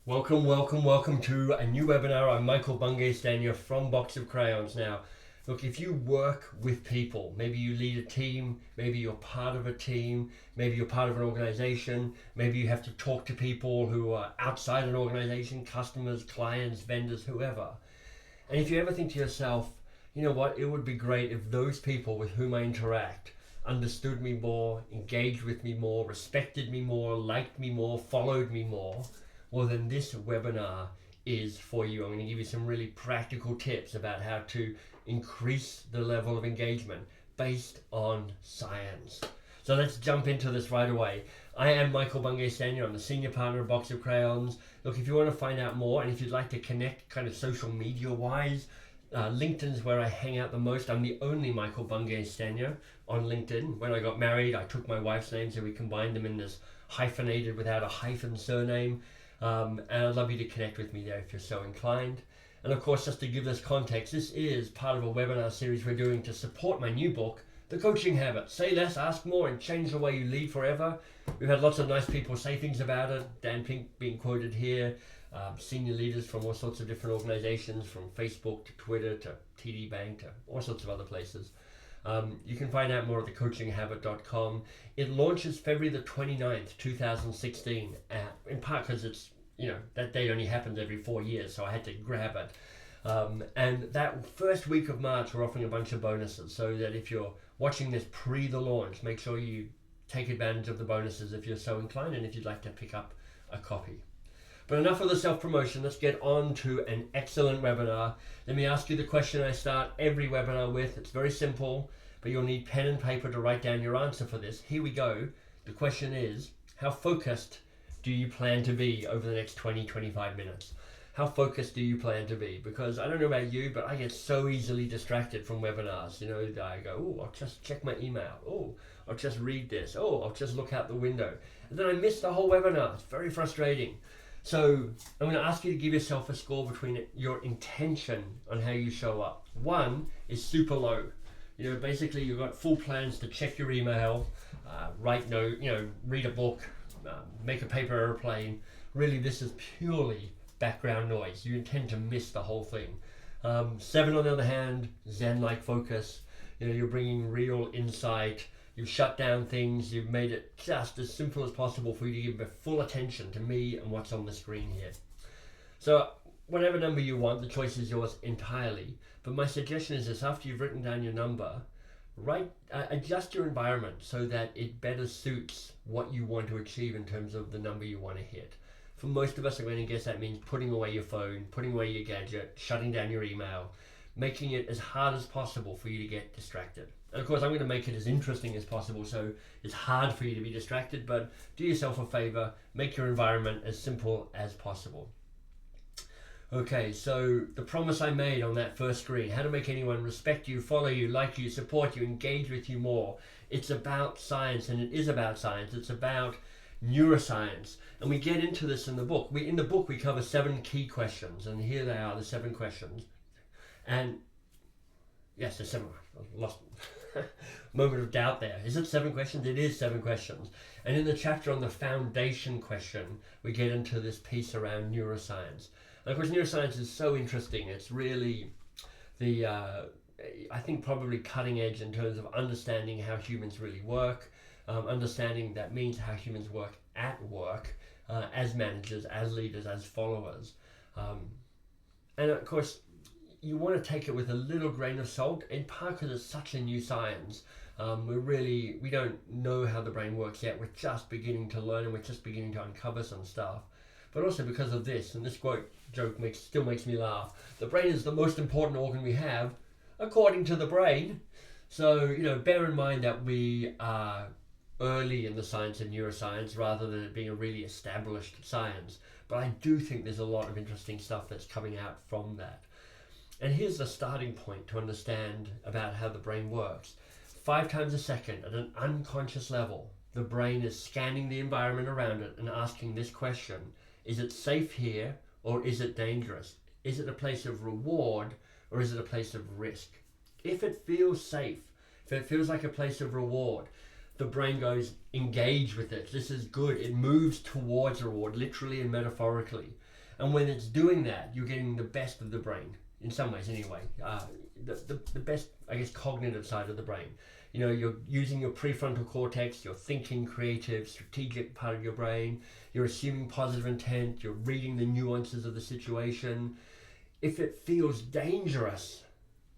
Welcome to a new webinar. I'm Michael Bungay Stanier from Box of Crayons. Now, look, if you work with people, maybe you lead a team, maybe you're part of a team, maybe you're part of an organization, maybe you have to talk to people who are outside an organization, customers, clients, vendors, whoever. And if you ever think to yourself, you know what, it would be great if those people with whom I interact understood me more, engaged with me more, respected me more, liked me more, followed me more, well then this webinar is for you. I'm going to give you some really practical tips about how to increase the level of engagement based on science. So let's jump into this right away. I am Michael Bungay Stanier. I'm the senior partner of Box of Crayons. Look, if you want to find out more and if you'd like to connect kind of social media wise, LinkedIn's where I hang out the most. I'm the only Michael Bungay Stanier on LinkedIn. When I got married, I took my wife's name, so we combined them in this hyphenated without a hyphen surname. And I'd love you to connect with me there if you're so inclined. And of course, just to give this context, this is part of a webinar series we're doing to support my new book, The Coaching Habit. Say less, ask more, and change the way you lead forever. We've had lots of nice people say things about it. Dan Pink being quoted here. Senior leaders from all sorts of different organizations, from Facebook to Twitter to TD Bank to all sorts of other places. You can find out more at thecoachinghabit.com. It launches February the 29th, 2016, in part because it's, that date only happens every 4 years, so I had to grab it. And that first week of March, we're offering a bunch of bonuses, so that if you're watching this pre the launch, make sure you take advantage of the bonuses if you're so inclined and if you'd like to pick up a copy. But enough of the self-promotion, let's get on to an excellent webinar. Let me ask you the question I start every webinar with. It's very simple, but you'll need pen and paper to write down your answer for this. Here we go. The question is, how focused do you plan to be over the next 20-25 minutes? How focused do you plan to be? Because I don't know about you, but I get so easily distracted from webinars. I go, oh, I'll just check my email. Oh, I'll just read this. Oh, I'll just look out the window. And then I miss the whole webinar. It's very frustrating. So I'm going to ask you to give yourself a score between your intention on how you show up. 1 is super low. Basically you've got full plans to check your email, write note, read a book, make a paper airplane. Really, this is purely background noise. You intend to miss the whole thing. 7, on the other hand, Zen-like focus. You're bringing real insight. You've shut down things, you've made it just as simple as possible for you to give full attention to me and what's on the screen here. So whatever number you want, the choice is yours entirely. But my suggestion is this: after you've written down your number, adjust your environment so that it better suits what you want to achieve in terms of the number you want to hit. For most of us, I'm going to guess that means putting away your phone, putting away your gadget, shutting down your email, making it as hard as possible for you to get distracted. And of course, I'm going to make it as interesting as possible, so it's hard for you to be distracted, but do yourself a favor, make your environment as simple as possible. Okay, so the promise I made on that first screen, how to make anyone respect you, follow you, like you, support you, engage with you more. It's about science, and it is about science. It's about neuroscience. And we get into this in the book. In the book, we cover 7 key questions, and here they are, the 7 questions. And yes, there's 7. I lost moment of doubt there. Is it 7 questions? It is 7 questions. And in the chapter on the foundation question, we get into this piece around neuroscience. And of course, neuroscience is so interesting. It's really I think probably cutting edge in terms of understanding how humans really work, understanding that means how humans work at work, as managers, as leaders, as followers. And of course, you want to take it with a little grain of salt, in part because it's such a new science. We don't know how the brain works yet. We're just beginning to learn, and we're just beginning to uncover some stuff. But also because of this, and this quote joke still makes me laugh, the brain is the most important organ we have, according to the brain. So, bear in mind that we are early in the science of neuroscience rather than it being a really established science. But I do think there's a lot of interesting stuff that's coming out from that. And here's the starting point to understand about how the brain works. 5 times a second, at an unconscious level, the brain is scanning the environment around it and asking this question: is it safe here, or is it dangerous? Is it a place of reward, or is it a place of risk? If it feels safe, if it feels like a place of reward, the brain goes, engage with it. This is good. It moves towards reward, literally and metaphorically. And when it's doing that, you're getting the best of the brain, in some ways anyway. The best, I guess, cognitive side of the brain. You know, you're using your prefrontal cortex, your thinking, creative, strategic part of your brain. You're assuming positive intent. You're reading the nuances of the situation. If it feels dangerous,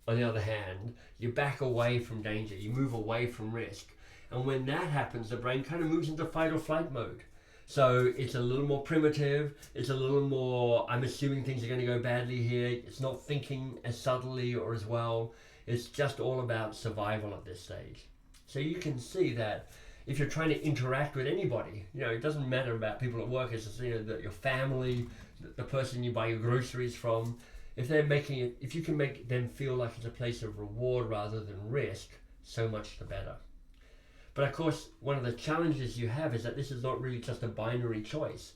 on the other hand, you back away from danger. You move away from risk. And when that happens, the brain kind of moves into fight or flight mode. So it's a little more primitive. It's a little more, I'm assuming things are going to go badly here. It's not thinking as subtly or as well. It's just all about survival at this stage. So you can see that if you're trying to interact with anybody, you know, it doesn't matter about people at work. It's just, you know, your family, the person you buy your groceries from. If they're making it, if you can make them feel like it's a place of reward rather than risk, so much the better. But of course, one of the challenges you have is that this is not really just a binary choice.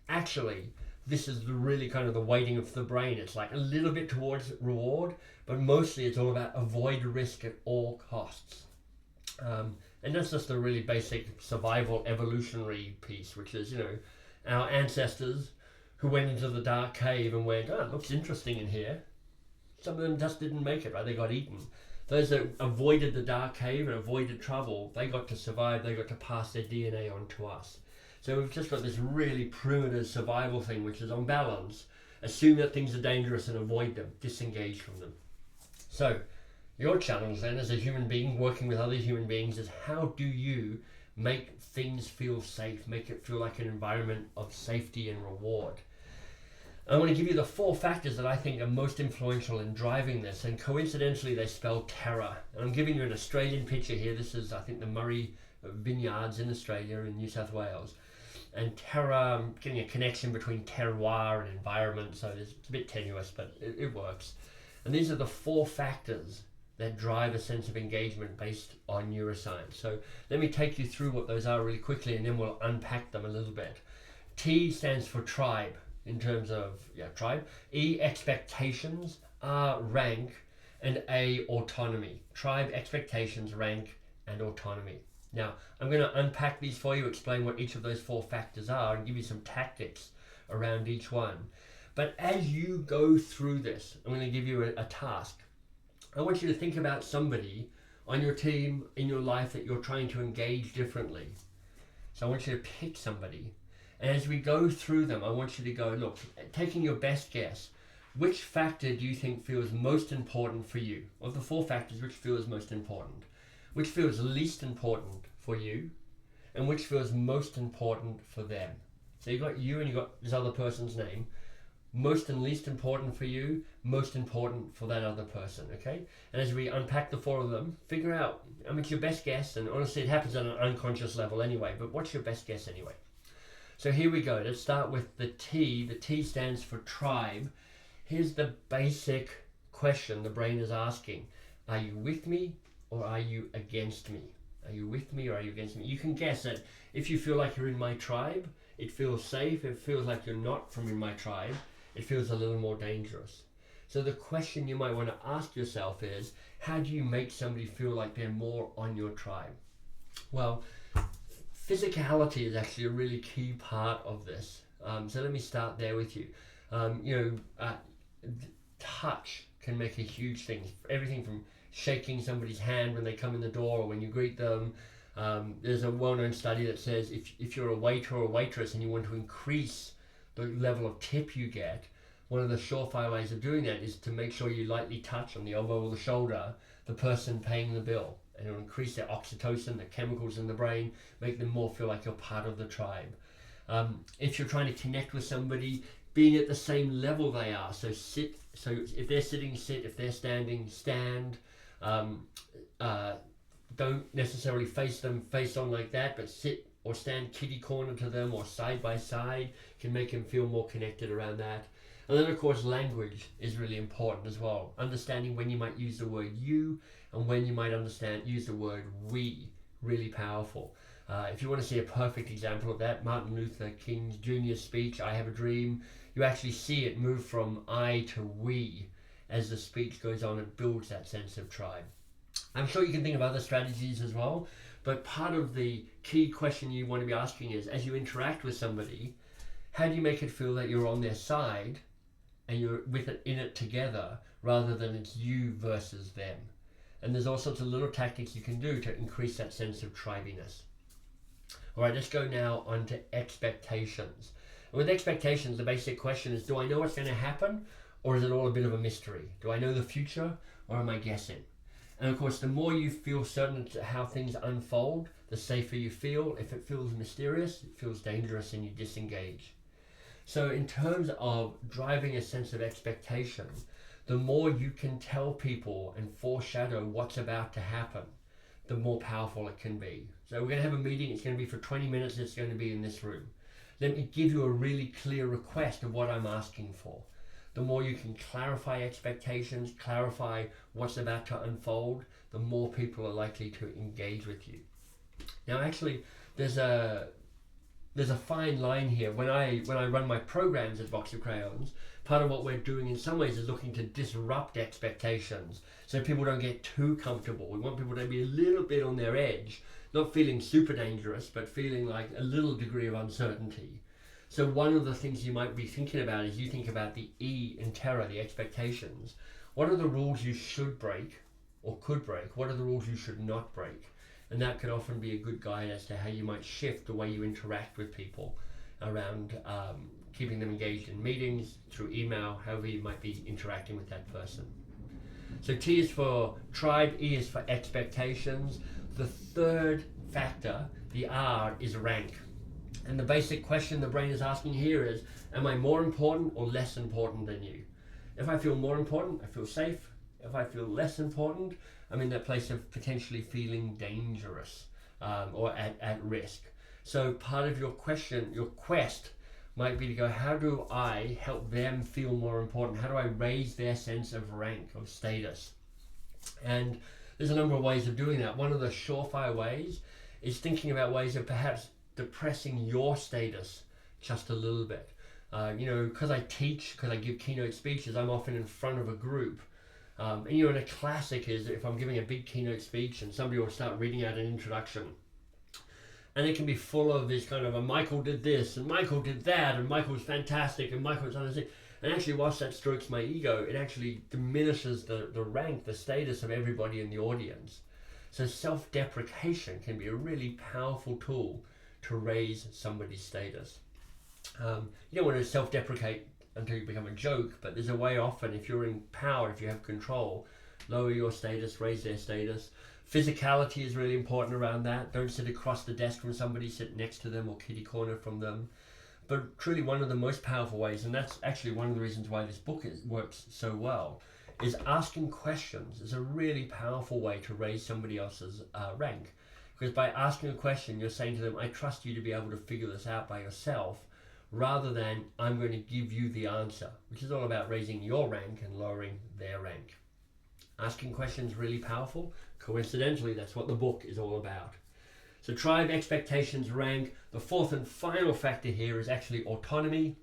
Actually, this is really kind of the weighting of the brain. It's like a little bit towards reward, but mostly it's all about avoid risk at all costs. And that's just a really basic survival evolutionary piece, which is, you know, our ancestors who went into the dark cave and went, oh, it looks interesting in here. Some of them just didn't make it, right? They got eaten. Those that avoided the dark cave and avoided trouble, they got to survive, they got to pass their DNA on to us. So we've just got this really primitive survival thing, which is on balance, assume that things are dangerous and avoid them, disengage from them. So your challenge then as a human being working with other human beings is how do you make things feel safe, make it feel like an environment of safety and reward. I want to give you the 4 factors that I think are most influential in driving this, and coincidentally they spell TERA. And I'm giving you an Australian picture here. This is, I think, the Murray Vineyards in Australia in New South Wales. And TERA, I'm getting a connection between terroir and environment, so it's a bit tenuous, but it works. And these are the 4 factors that drive a sense of engagement based on neuroscience. So let me take you through what those are really quickly, and then we'll unpack them a little bit. T stands for tribe. In terms of, tribe. E, expectations. R, rank. And A, autonomy. Tribe, expectations, rank, and autonomy. Now, I'm going to unpack these for you, explain what each of those 4 factors are, and give you some tactics around each one. But as you go through this, I'm going to give you a task. I want you to think about somebody on your team, in your life, that you're trying to engage differently. So I want you to pick somebody. And as we go through them, I want you to go, look, taking your best guess, which factor do you think feels most important for you? Of the 4 factors, which feels most important? Which feels least important for you? And which feels most important for them? So you've got you and you've got this other person's name. Most and least important for you, most important for that other person, okay? And as we unpack the 4 of them, figure out, it's your best guess, and honestly it happens on an unconscious level anyway, but what's your best guess anyway? So here we go. Let's start with the T. The T stands for tribe. Here's the basic question the brain is asking. Are you with me or are you against me? Are you with me or are you against me? You can guess that if you feel like you're in my tribe, it feels safe. If it feels like you're not from in my tribe, it feels a little more dangerous. So the question you might want to ask yourself is, how do you make somebody feel like they're more on your tribe? Well, physicality is actually a really key part of this. So let me start there with you. Touch can make a huge thing. Everything from shaking somebody's hand when they come in the door or when you greet them. There's a well-known study that says if you're a waiter or a waitress and you want to increase the level of tip you get, one of the surefire ways of doing that is to make sure you lightly touch on the elbow or the shoulder the person paying the bill. And it'll increase their oxytocin, the chemicals in the brain, make them more feel like you're part of the tribe. If you're trying to connect with somebody, being at the same level they are, so sit. So if they're sitting, sit. If they're standing, stand. Don't necessarily face them face on like that, but sit or stand kitty corner to them or side by side can make them feel more connected around that. And then of course language is really important as well. Understanding when you might use the word you and when you might use the word we, really powerful. If you want to see a perfect example of that, Martin Luther King Jr.'s speech, I Have a Dream, you actually see it move from I to we as the speech goes on and builds that sense of tribe. I'm sure you can think of other strategies as well, but part of the key question you want to be asking is, as you interact with somebody, How do you make it feel that you're on their side and you're with it in it together rather than it's you versus them? And there's all sorts of little tactics you can do to increase that sense of tribiness. All right, let's go now on to expectations. And with expectations, the basic question is, do I know what's going to happen, or is it all a bit of a mystery? Do I know the future, or am I guessing? And of course, the more you feel certain to how things unfold, the safer you feel. If it feels mysterious, it feels dangerous, and you disengage. So in terms of driving a sense of expectation, the more you can tell people and foreshadow what's about to happen, the more powerful it can be. So we're going to have a meeting. It's going to be for 20 minutes. It's going to be in this room. Let me give you a really clear request of what I'm asking for. The more you can clarify expectations, clarify what's about to unfold, the more people are likely to engage with you. Now, actually, there's a fine line here. When I run my programs at Box of Crayons, part of what we're doing in some ways is looking to disrupt expectations so people don't get too comfortable. We want people to be a little bit on their edge, not feeling super dangerous, but feeling like a little degree of uncertainty. So one of the things you might be thinking about is you think about the E in TERA, the expectations. What are the rules you should break or could break? What are the rules you should not break? And that could often be a good guide as to how you might shift the way you interact with people around keeping them engaged in meetings, through email, however you might be interacting with that person. So T is for tribe, E is for expectations. The third factor, the R, is rank. And the basic question the brain is asking here is, am I more important or less important than you? If I feel more important, I feel safe. If I feel less important, I'm in that place of potentially feeling dangerous or at risk. So part of your quest might be to go, how do I help them feel more important? How do I raise their sense of rank, of status? And there's a number of ways of doing that. One of the surefire ways is thinking about ways of perhaps depressing your status just a little bit. Because I teach, because I give keynote speeches, I'm often in front of a group. And a classic is if I'm giving a big keynote speech and somebody will start reading out an introduction. And it can be full of this kind of a Michael did this and Michael did that and Michael's fantastic and Michael's done this. And actually, whilst that strokes my ego, it actually diminishes the rank, the status of everybody in the audience. So self-deprecation can be a really powerful tool to raise somebody's status. You don't want to self-deprecate until you become a joke, but there's a way often, if you're in power, if you have control, lower your status, raise their status. Physicality is really important around that. Don't sit across the desk from somebody, sit next to them or kitty corner from them. But truly one of the most powerful ways, and that's actually one of the reasons why this book works so well, is asking questions is a really powerful way to raise somebody else's rank. Because by asking a question, you're saying to them, I trust you to be able to figure this out by yourself, rather than I'm going to give you the answer, which is all about raising your rank and lowering their rank. Asking questions really powerful. Coincidentally, that's what the book is all about. So tribe, expectations, rank. The fourth and final factor here is actually autonomy.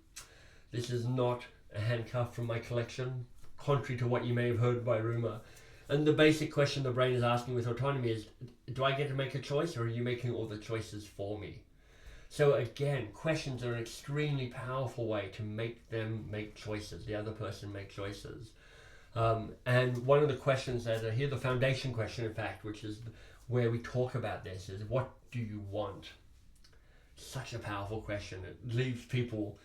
This is not a handcuff from my collection, contrary to what you may have heard by rumor. And the basic question the brain is asking with autonomy is, do I get to make a choice, or are you making all the choices for me? So again, questions are an extremely powerful way to make them make choices, the other person make choices. And one of the questions that are here, the foundation question, in fact, which is where we talk about this, is what do you want? Such a powerful question. It leaves people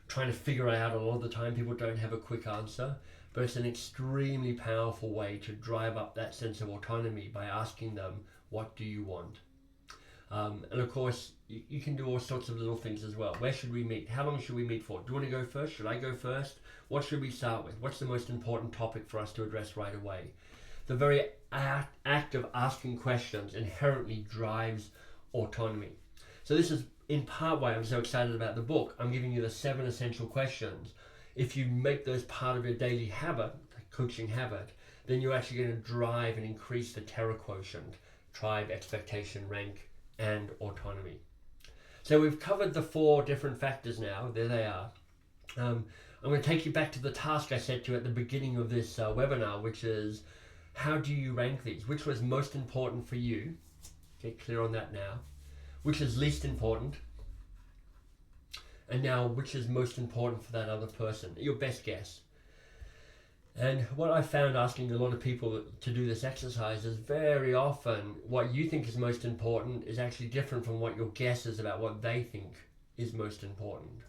trying to figure it out a lot of the time. People don't have a quick answer, but it's an extremely powerful way to drive up that sense of autonomy by asking them, what do you want? And of course, you can do all sorts of little things as well. Where should we meet? How long should we meet for? Do you want to go first? Should I go first? What should we start with? What's the most important topic for us to address right away? The very act of asking questions inherently drives autonomy. So this is in part why I'm so excited about the book. I'm giving you the 7 essential questions. If you make those part of your daily habit, coaching habit, then you're actually going to drive and increase the TERA quotient, tribe, expectation, rank, and autonomy. So we've covered the 4 different factors now. There they are. I'm going to take you back to the task I said to you at the beginning of this webinar, which is, how do you rank these? Which was most important for you? Get clear on that now. Which is least important? and now which is most important for that other person, your best guess. And what I found asking a lot of people to do this exercise is very often what you think is most important is actually different from what your guess is about what they think is most important.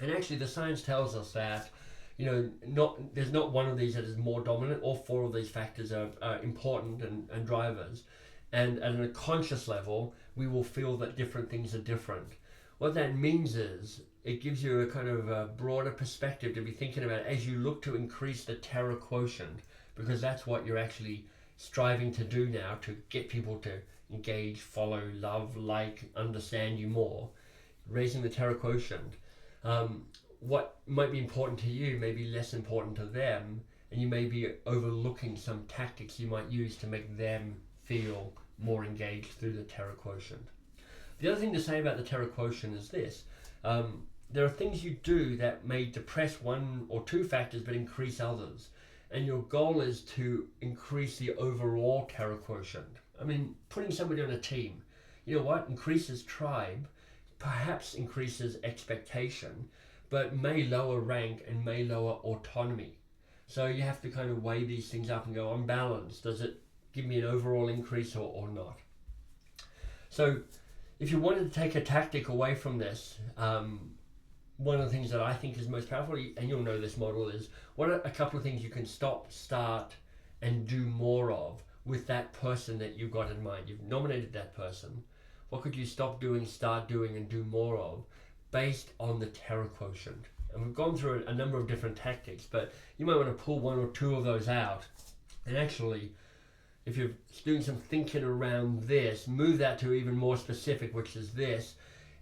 And actually the science tells us that there's not one of these that is more dominant. All four of these factors are important and drivers. And at a conscious level, we will feel that different things are different. What that means is it gives you a kind of a broader perspective to be thinking about as you look to increase the TERA quotient, because that's what you're actually striving to do now, to get people to engage, follow, love, like, understand you more, raising the TERA quotient. What might be important to you may be less important to them, and you may be overlooking some tactics you might use to make them feel more engaged through the TERA quotient. The other thing to say about the TERA quotient is this. There are things you do that may depress one or two factors but increase others. And your goal is to increase the overall TERA quotient. I mean, putting somebody on a team, you know what? Increases tribe, perhaps increases expectation, but may lower rank and may lower autonomy. So you have to kind of weigh these things up and go, on balance, does it give me an overall increase or not? So if you wanted to take a tactic away from this, one of the things that I think is most powerful, and you'll know this model, is what are a couple of things you can stop, start, and do more of with that person that you've got in mind. You've nominated that person. What could you stop doing, start doing, and do more of based on the TERA quotient? And we've gone through a number of different tactics, but you might want to pull one or two of those out. And actually, if you're doing some thinking around this, move that to even more specific, which is this.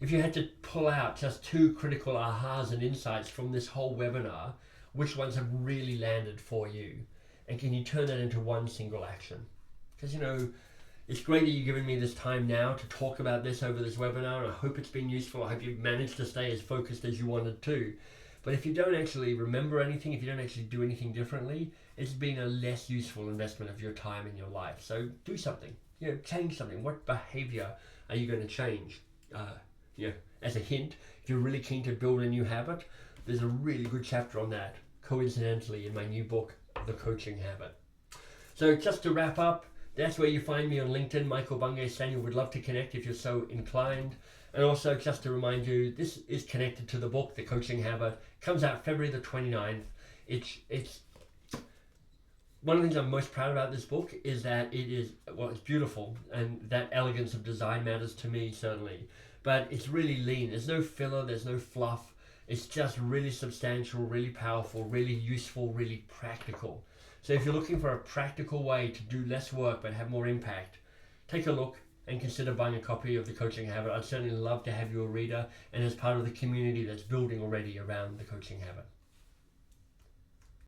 If you had to pull out just two critical ahas and insights from this whole webinar, which ones have really landed for you? And can you turn that into one single action? Because, it's great that you're giving me this time now to talk about this over this webinar, and I hope it's been useful. I hope you've managed to stay as focused as you wanted to. But if you don't actually remember anything, if you don't actually do anything differently, it's been a less useful investment of your time in your life. So do something, change something. What behavior are you going to change? As a hint, if you're really keen to build a new habit, there's a really good chapter on that, coincidentally, in my new book, The Coaching Habit. So just to wrap up, that's where you find me on LinkedIn, Michael Bungay Stanier. Would love to connect if you're so inclined. And also, just to remind you, this is connected to the book, The Coaching Habit. Comes out February the 29th. It's one of the things I'm most proud about this book is that it's beautiful, and that elegance of design matters to me, certainly. But it's really lean. There's no filler, there's no fluff. It's just really substantial, really powerful, really useful, really practical. So if you're looking for a practical way to do less work but have more impact, take a look and consider buying a copy of The Coaching Habit. I'd certainly love to have you a reader and as part of the community that's building already around The Coaching Habit.